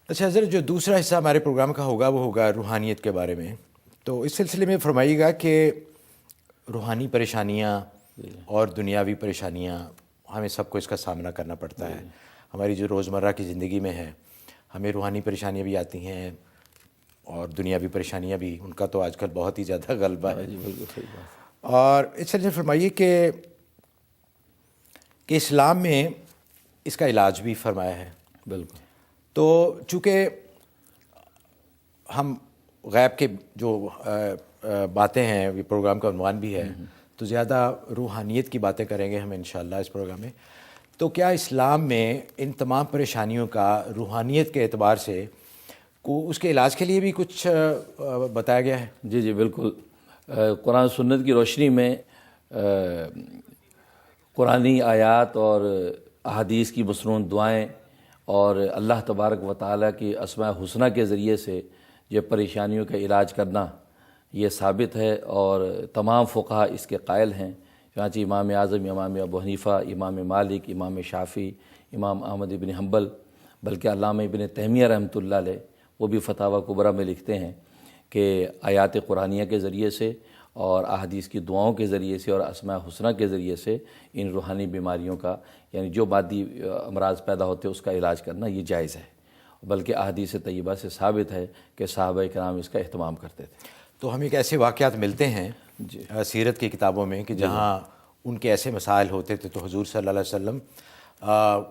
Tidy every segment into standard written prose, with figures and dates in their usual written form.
اچھا حضرت، جو دوسرا حصہ ہمارے پروگرام کا ہوگا وہ ہوگا روحانیت کے بارے میں. تو اس سلسلے میں فرمائیے گا کہ روحانی پریشانیاں اور دنیاوی پریشانیاں ہمیں سب کو اس کا سامنا کرنا پڑتا ہے. ہماری جو روزمرہ کی زندگی میں ہے ہمیں روحانی پریشانیاں بھی آتی ہیں اور دنیاوی پریشانیاں بھی، ان کا تو آج کل بہت ہی زیادہ غلبہ ہے. جی بالکل صحیح بات. اور اس سلسلے میں فرمائیے کہ اسلام میں اس کا علاج بھی فرمایا ہے. بالکل. تو چونکہ ہم غیب کے جو باتیں ہیں، یہ پروگرام کا عنوان بھی ہے، تو زیادہ روحانیت کی باتیں کریں گے ہم انشاءاللہ اس پروگرام میں. تو کیا اسلام میں ان تمام پریشانیوں کا روحانیت کے اعتبار سے اس کے علاج کے لیے بھی کچھ بتایا گیا ہے؟ جی جی بالکل. قرآن سنت کی روشنی میں قرآنی آیات اور احادیث کی مصنون دعائیں اور اللہ تبارک و تعالیٰ کی اسماء حسنہ کے ذریعے سے یہ پریشانیوں کا علاج کرنا یہ ثابت ہے، اور تمام فقہا اس کے قائل ہیں. چنانچہ امام اعظم، امام ابو حنیفہ، امام مالک، امام شافعی، امام احمد ابن حنبل، بلکہ علامہ ابن تیمیہ رحمۃ اللہ علیہ وہ بھی فتاویٰ کبریٰ میں لکھتے ہیں کہ آیات قرآنیہ کے ذریعے سے اور احادیث کی دعاؤں کے ذریعے سے اور اسماء حسنہ کے ذریعے سے ان روحانی بیماریوں کا، یعنی جو مادی امراض پیدا ہوتے ہیں اس کا علاج کرنا یہ جائز ہے. بلکہ احادیث طیبہ سے ثابت ہے کہ صحابہ کرام اس کا اہتمام کرتے تھے. تو ہمیں ایسے واقعات ملتے ہیں سیرت کی کتابوں میں کہ جہاں ان کے ایسے مسائل ہوتے تھے تو حضور صلی اللہ علیہ وسلم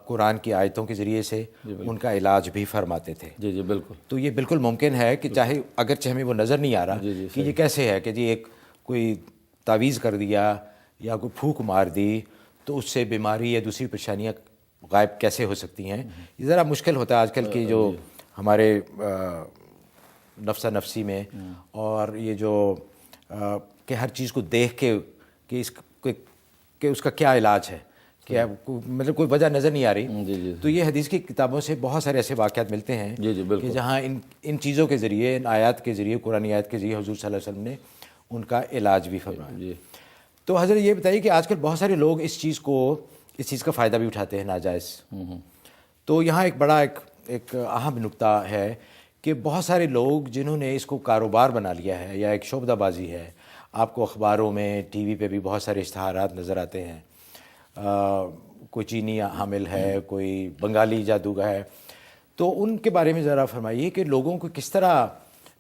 قرآن کی آیتوں کے ذریعے سے ان کا علاج بھی فرماتے تھے. جی جی بالکل. تو یہ بالکل ممکن ہے کہ چاہے اگرچہ ہمیں وہ نظر نہیں آ رہا کہ یہ کیسے ہے کہ جی ایک کوئی تعویذ کر دیا یا کوئی پھونک مار دی تو اس سے بیماری یا دوسری پریشانیاں غائب کیسے ہو سکتی ہیں. یہ ذرا مشکل ہوتا ہے آج کل کی جو ہمارے نفسہ نفسی میں، اور یہ جو کہ ہر چیز کو دیکھ کے کہ اس کا کیا علاج ہے، کہ مطلب کوئی وجہ نظر نہیں آ رہی. تو یہ حدیث کی کتابوں سے بہت سارے ایسے واقعات ملتے ہیں کہ جہاں ان چیزوں کے ذریعے، ان آیات کے ذریعے، قرآن آیات کے ذریعے حضور صلی اللہ علیہ وسلم نے ان کا علاج بھی فرمایا. تو حضرت یہ بتائیے کہ آج کل بہت سارے لوگ اس چیز کا فائدہ بھی اٹھاتے ہیں ناجائز. تو یہاں ایک بڑا ایک اہم نقطہ ہے کہ بہت سارے لوگ جنہوں نے اس کو کاروبار بنا لیا ہے یا ایک شعبہ بازی ہے. آپ کو اخباروں میں، ٹی وی پہ بھی بہت سارے اشتہارات نظر آتے ہیں. کوئی چینی حامل ہے، کوئی بنگالی جادوگر ہے. تو ان کے بارے میں ذرا فرمائیے کہ لوگوں کو کس طرح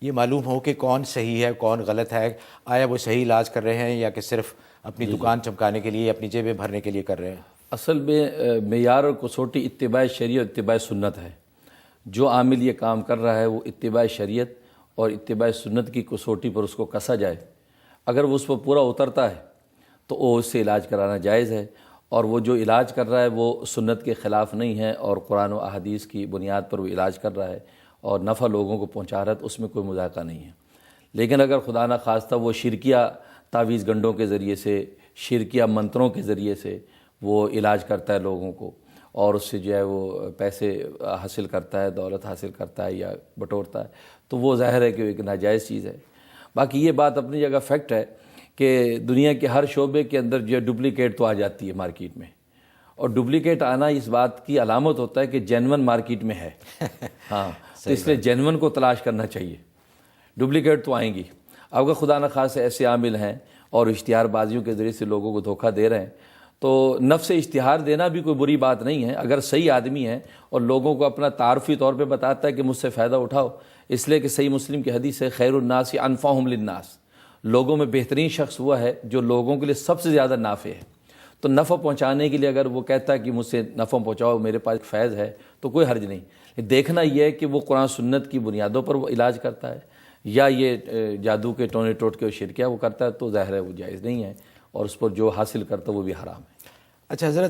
یہ معلوم ہو کہ کون صحیح ہے کون غلط ہے. آیا وہ صحیح علاج کر رہے ہیں یا کہ صرف اپنی دکان چمکانے کے لیے، اپنی جیبیں بھرنے کے لیے کر رہے ہیں؟ اصل میں معیار اور کسوٹی اتباع شریعت اور اتباع سنت ہے. جو عامل یہ کام کر رہا ہے وہ اتباع شریعت اور اتباع سنت کی کسوٹی پر اس کو کسا جائے. اگر وہ اس پر پورا اترتا ہے تو وہ اس سے علاج کرانا جائز ہے، اور وہ جو علاج کر رہا ہے وہ سنت کے خلاف نہیں ہے اور قرآن و احادیث کی بنیاد پر وہ علاج کر رہا ہے اور نفع لوگوں کو پہنچا رہا ہے تو اس میں کوئی مذاقہ نہیں ہے. لیکن اگر خدا نخواستہ وہ شرکیہ تعویذ گنڈوں کے ذریعے سے، شرکیہ منتروں کے ذریعے سے وہ علاج کرتا ہے لوگوں کو، اور اس سے جو ہے وہ پیسے حاصل کرتا ہے، دولت حاصل کرتا ہے یا بٹورتا ہے، تو وہ ظاہر ہے کہ ایک ناجائز چیز ہے. باقی یہ بات اپنی جگہ فیکٹ ہے کہ دنیا کے ہر شعبے کے اندر جو ڈپلیکیٹ تو آ جاتی ہے مارکیٹ میں، اور ڈپلیکیٹ آنا اس بات کی علامت ہوتا ہے کہ جینون مارکیٹ میں ہے. ہاں تو اس لیے جینون کو تلاش کرنا چاہیے. ڈپلیکیٹ تو آئیں گی. اگر خدا نخواستہ ایسے عامل ہیں اور اشتہار بازیوں کے ذریعے سے لوگوں کو دھوکہ دے رہے ہیں تو نفس اشتہار دینا بھی کوئی بری بات نہیں ہے اگر صحیح آدمی ہے اور لوگوں کو اپنا تعارفی طور پہ بتاتا ہے کہ مجھ سے فائدہ اٹھاؤ. اس لیے کہ صحیح مسلم کی حدیث ہے خیر الناس انفعہم للناس، لوگوں میں بہترین شخص وہ ہے جو لوگوں کے لیے سب سے زیادہ نافع ہے. تو نفع پہنچانے کے لیے اگر وہ کہتا ہے کہ مجھ سے نفع پہنچاؤ، میرے پاس فیض ہے، تو کوئی حرج نہیں. دیکھنا یہ ہے کہ وہ قرآن سنت کی بنیادوں پر وہ علاج کرتا ہے یا یہ جادو کے ٹونے ٹوٹکے اور شرکیہ وہ کرتا ہے، تو ظاہر ہے وہ جائز نہیں ہے، اور اس پر جو حاصل کرتا ہے وہ بھی حرام ہے. اچھا حضرت،